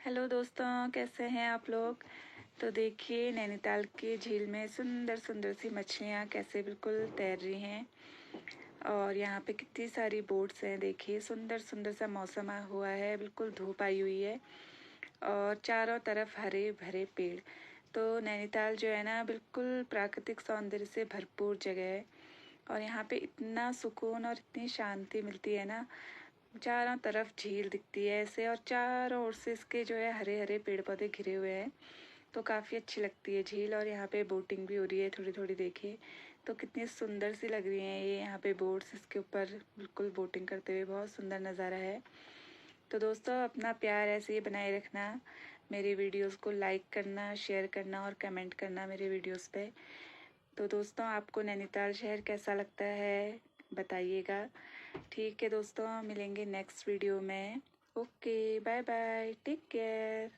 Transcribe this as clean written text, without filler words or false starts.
Hello दोस्तों, कैसे हैं आप लोग। तो देखिए नैनीताल की झील में सुंदर सुंदर सी मछलियाँ कैसे बिल्कुल तैर रही हैं और यहाँ पे कितनी सारी बोट्स हैं। देखिए सुंदर सुंदर सा मौसम हुआ है, बिल्कुल धूप आई हुई है और चारों तरफ हरे भरे पेड़। तो नैनीताल जो है ना बिल्कुल प्राकृतिक सौंदर्य से भरपूर जगह है और यहाँ पे इतना सुकून और इतनी शांति मिलती है ना। चारों तरफ झील दिखती है ऐसे और चारों ओर से इसके जो है हरे हरे पेड़ पौधे घिरे हुए हैं, तो काफ़ी अच्छी लगती है झील। और यहाँ पे बोटिंग भी हो रही है थोड़ी थोड़ी, देखिए तो कितनी सुंदर सी लग रही हैं ये यहाँ पे बोट्स, इसके ऊपर बिल्कुल बोटिंग करते हुए बहुत सुंदर नज़ारा है। तो दोस्तों अपना प्यार ऐसे ही बनाए रखना, मेरी वीडियोस को लाइक करना, शेयर करना और कमेंट करना मेरे वीडियोस पे। तो दोस्तों आपको नैनीताल शहर कैसा लगता है बताइएगा। ठीक है दोस्तों, मिलेंगे नेक्स्ट वीडियो में। Okay bye bye, take care.